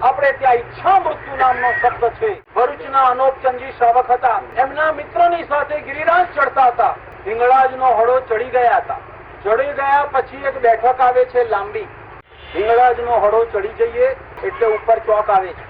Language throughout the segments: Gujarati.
આપણે ત્યાં ઈચ્છા મૃત્યુ નામનો શબ્દ છે. ભરૂચના અનોપચંદજી શ્રાવક હતા. એમના મિત્રની સાથે ગિરિરાજ ચડતા હતા. હિંગળાજનો હળો ચડી ગયા હતા. ચડી ગયા પછી એક બેઠક આવે છે લાંબી. હિંગળાજનો હળો ચડી જઈએ એટલે ઉપર ચોક આવે છે.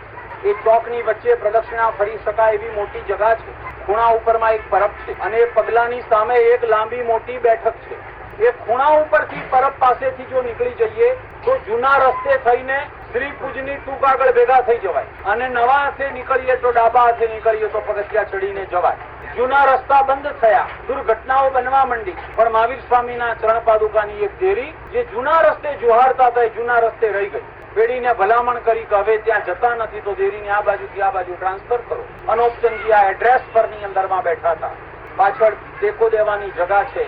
એ ચોકની વચ્ચે પ્રદક્ષિણા ફરી શકાય એવી મોટી જગા છે. ખૂણા ઉપરમાં એક પરબ છે અને એ પગલાની સામે એક લાંબી મોટી બેઠક છે. એ ખૂણા ઉપરથી પરબ પાસેથી જો નીકળી જઈએ તો જૂના રસ્તે થઈને શ્રી પૂજની ટૂંક આગળ ભેગા થઈ જવાય અને નવા હાથે નીકળીએ તો ડાબા હાથે નીકળીએ તો પગથિયા ચડીને જવાય. જૂના રસ્તા બંધ થયા, દુર્ઘટનાઓ બનવા માંડી, પણ મહાવીર સ્વામીના ચરણ પાદુકાની એક દેરી જે જૂના રસ્તે જોહારતા હતા એ જૂના રસ્તે રહી ગઈ. પેઢીને ભલામણ કરી કે હવે ત્યાં જતા નથી તો દેરીને આ બાજુથી આ બાજુ ટ્રાન્સફર કરો. અનોપચંદજી આ એડ્રેસ પરની અંદરમાં બેઠા હતા. પાછળ ટેકો દેવાની જગા છે.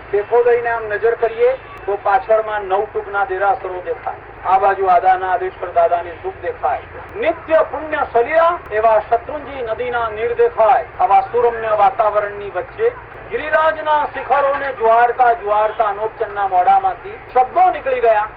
ટેકો દઈને આમ નજર કરીએ તો પાછળમાં 9 ટૂંકના દેરાસરો દેખાય. આ બાજુ આદાના આદેશ્વર દાદાની સુખ દેખાય. નિત્ય પુણ્ય સલિયા એવા શત્રુંજી નદીના નીર દેખાય. આવા સુરમ્ય વાતાવરણની વચ્ચે ગિરિરાજના શિખરોને જ્વારતા જ્વારતા અનોપચંદના મોઢામાંથી શબ્દો નીકળી ગયા.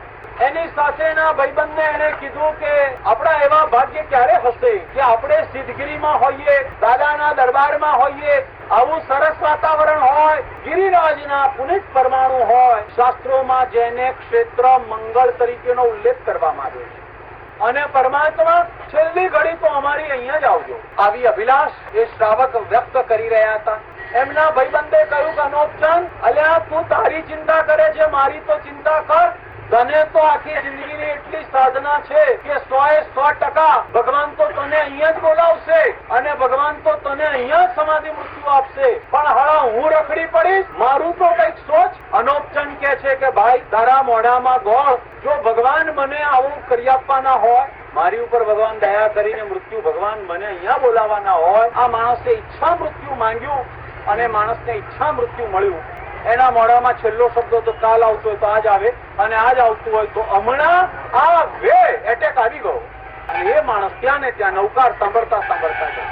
એની સાથેના ભાઈબંધને એને કીધું કે આપણા એવા ભાગ્ય ક્યારે હશે કે આપણે સિદ્ધગીરીમાં હોઈએ, દાદાના દરબારમાં હોઈએ, આવું સરસ વાતાવરણ હોય, ગિરિરાજના પુનિત પરમાણુ હોય. શાસ્ત્રોમાં જેને ક્ષેત્ર મંગળ તરીકેનો ઉલ્લેખ કરવામાં આવ્યો છે અને પરમાત્મા છેલ્લી ઘડી તો અમારી અહીંયા જ આવજો આવી અભિલાષ એ શ્રાવક વ્યક્ત કરી રહ્યા હતા. એમના ભાઈબંધે કહ્યું કે અનોપચંદ, અલ્યા તું તારી ચિંતા કરે છે, મારી તો ચિંતા કર. તને તો આખી જિંદગીની એટલી સાધના છે કે 100% ભગવાન તો તને અહીંયા જ બોલાવશે અને ભગવાન તો તને અહીંયા જ સમાધિ મૃત્યુ આપશે. પણ હા, હું રખડી પડીશ, મારું તો કઈક સોચ. અનોપચંદ કે છે કે ભાઈ, તારા મોઢામાં ગોળ. જો ભગવાન મને આવું કરી આપવાના હોય, મારી ઉપર ભગવાન દયા કરીને મૃત્યુ ભગવાન મને અહીંયા બોલાવવાના હોય, આ માણસે ઈચ્છા મૃત્યુ માંગ્યું અને માણસને ઈચ્છા મૃત્યુ મળ્યું. એના મોઢામાં છેલ્લો શબ્દ તો કાલ આવતો હોય તો આજ આવે અને આજ આવતું હોય તો હમણાં આવે. એટેક આવી ગયો અને એ માણસ ત્યાં ને ત્યાં નૌકાર સાંભળતા સાંભળતા ગયો.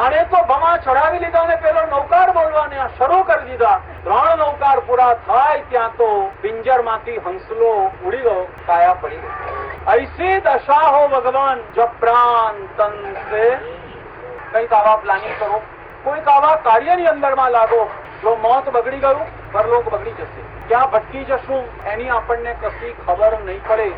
આને તો ભમા ચડાવી લીધા અને પેલો નૌકાર બોલવાને શરૂ કરી દીધા. 3 નૌકાર પૂરા થાય ત્યાં તો પિંજરમાંથી હંસલો ઉડી ગયો, કાયા પડી ગઈ. ऐसी दशा हो भगवान जब प्राण तन से. કઈક આવા પ્લાનિંગ કરો, કોઈક આવા કાર્યની અંદરમાં લાગો. જો મોત બગડી ગયું, પરલોક બગડી જશે. ક્યાં ભટકી જશું એની આપણને કશી ખબર નહીં પડે.